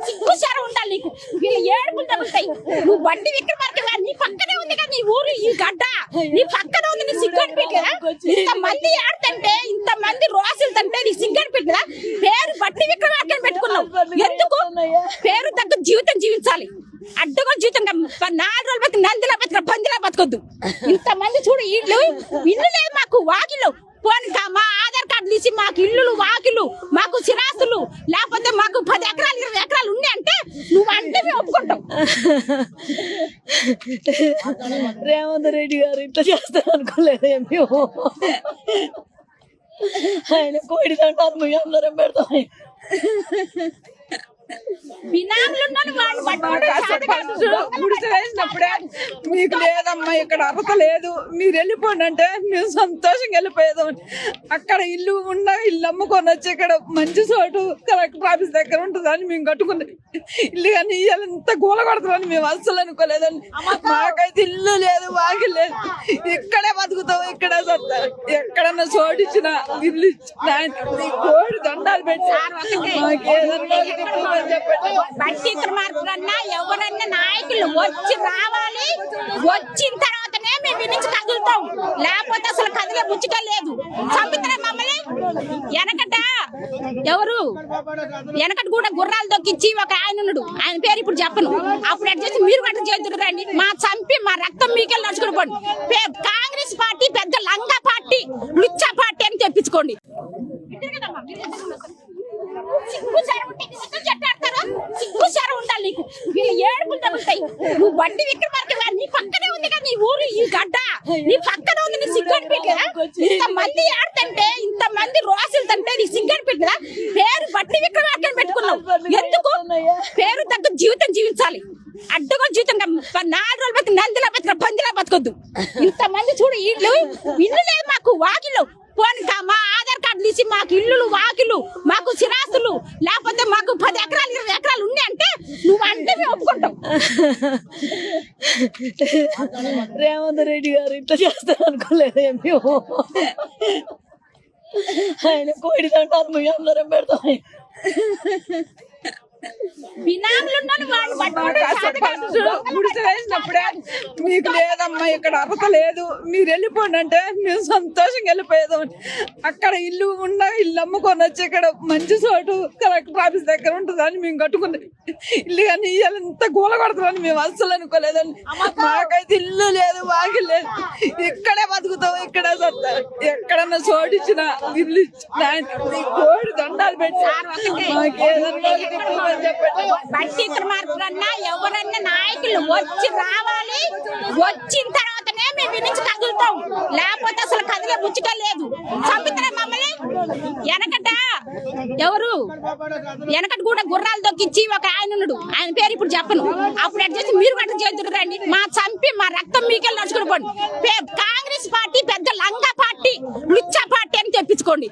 సిగ్గుసారి ఉండాలి నీకు. వీళ్ళు ఏడుపులు తగులుతాయి. నువ్వు బండి విక్రమార్క నీ పక్కనే ఉంది కదా నీ ఊరు, ఈ గడ్డ నీ పక్కనే ఉంది. నీ సిగ్గడి పెట్టా ఇంత మంది ఆడుతుంటే, ఇంత మంది రోసులుతుంటే నీ సిగ్గడి పెట్టా. పేరు బండి విక్రమార్క పెట్టుకున్నావు ఎందుకు? పేరు తగ్గ జీవితం జీవించాలి. అడ్డగా జీవితం 4 రోజులు బతికి నందిలా బతిక పందిలా బతకొద్దు. ఇంత మంది చూడు, ఇల్లు లేదు మాకు, వాకిలు పోనీ మా ఆధార్ కార్డు తీసి మాకు ఇల్లులు వాకిలు మాకు సిరాస్తులు లేకపోతే మాకు 10 ఎకరాలు 20 ఎకరాలు ఉన్నాయి అంటే నువ్వు అంటే మేము ఒప్పుకుంటాం. రేవంత్ రెడ్డి గారు ఇట్లా చేస్తారు అనుకోలేదు. మేము ఆయన కోడి దండాలు మేము అందరం పెడతాం. గుడిసె వేసినప్పుడే మీకు లేదమ్మా ఇక్కడ అర్హత లేదు, మీరు వెళ్ళిపోండి అంటే మేము సంతోషంగా వెళ్ళిపోయేదాం. అక్కడ ఇల్లు ఇల్లు అమ్ముకొని వచ్చి ఇక్కడ మంచి చోటు కలెక్టర్ ఆఫీస్ దగ్గర ఉంటుందని మేము కట్టుకున్నాం ఇల్లు. కానీ ఎంత గోల కొడతామని మేము అస్సలు అనుకోలేదండి. మాకైతే ఇల్లు లేదు, వాకి లేదు, ఇక్కడే బతుకుతాం, ఇక్కడే చస్తాం. ఎక్కడన్నా చోటిచ్చిన ఇల్లు కోడి దండాలు పెట్టి మాకేదన్నా బట్టి విక్రమార్కన్నా ఎవరన్నా నాయకులు వచ్చి రావాలి. వచ్చిన తర్వాతనే మేము నుంచి కదులుతాం, లేకపోతే అసలు కదిలే ముచ్చుక లేదు. చంపుతారా మమ్మల్ని? వెనకట కూడా గుర్రాలు దొక్కించి ఒక ఆయన ఉన్నాడు, ఆయన పేరు ఇప్పుడు చెప్పను. అప్పుడు ఎట్ చేసి మీరు గట్ట చేతురండి, మా చంపి మా రక్తం మీకెళ్ళి నడుచుకుని పోండి. కాంగ్రెస్ పార్టీ పెద్ద లంగా పార్టీ, లుచ్చా పార్టీ అని తెప్పించుకోండి. సిగ్గుసారి ఉండాలి నీకు. వీళ్ళు ఏడుపులు తగులుతాయి. నువ్వు బండి విక్రమార్క నీ పక్కనే ఉంది కదా నీ ఊరు, ఈ గడ్డ నీ పక్కనే ఉంది. నీ సిగ్గడి పెట్టా ఇంత మంది ఆడుతుంటే, ఇంత మంది రోసులుతుంటే నీ సిగ్గడి పెట్టా. పేరు బండి విక్రమార్క పెట్టుకున్నావు ఎందుకు? పేరు తగ్గ జీవితం జీవించాలి. అడ్డగా జీవితం 4 రోజులు బతికి నందిలా బతిక పందిలా బతకొద్దు. ఇంత మంది చూడు, ఇల్లు లేదు మాకు, వాకిలు పోనీ మా ఆధార్ కార్డు తీసి మాకు ఇల్లులు వాకిలు మాకు సిరాస్తులు లేకపోతే మాకు 10 ఎకరాలు 20 ఎకరాలు ఉన్నాయి అంటే నువ్వు అంటే మేము ఒప్పుకుంటాం. రేవంత్ రెడ్డి గారు ఇట్లా చేస్తారు అనుకోలేదు. మేము ఆయన కోడి దండాలు మేము అందరం పెడతాం. గుడిసె వేసినప్పుడే మీకు లేదమ్మా ఇక్కడ అర్హత లేదు, మీరు వెళ్ళిపోండి అంటే మేము సంతోషంగా వెళ్ళిపోయేదాం. అక్కడ ఇల్లు అమ్ముకొని వచ్చి ఇక్కడ మంచి చోటు కలెక్టర్ ఆఫీస్ దగ్గర ఉంటుందని మేము కట్టుకున్నాం ఇల్లు. కానీ ఎంత గోల కొడతామని మేము అస్సలు అనుకోలేదండి. మాకైతే ఇల్లు లేదు, వాకి లేదు, ఇక్కడే బతుకుతాం, ఇక్కడే చస్తాం. ఎక్కడన్నా చోటిచ్చిన ఇల్లు కోడి దండాలు పెట్టి మాకేదన్నా బట్టి విక్రమార్కన్నా ఎవరన్నా నాయకులు వచ్చి రావాలి. వచ్చిన తర్వాతనే మేము నుంచి కదులుతాం, లేకపోతే అసలు కదిలే ముచ్చుక లేదు. చంపుతారా మమ్మల్ని? వెనకట కూడా గుర్రాలు దొక్కించి ఒక ఆయన ఉన్నాడు, ఆయన పేరు ఇప్పుడు చెప్పను. అప్పుడు ఎట్ చేసి మీరు గట్ట చేతురండి, మా చంపి మా రక్తం మీకెళ్ళి నడుచుకుని పోండి. కాంగ్రెస్ పార్టీ పెద్ద లంగా పార్టీ, లుచ్చా పార్టీ అని తెప్పించుకోండి.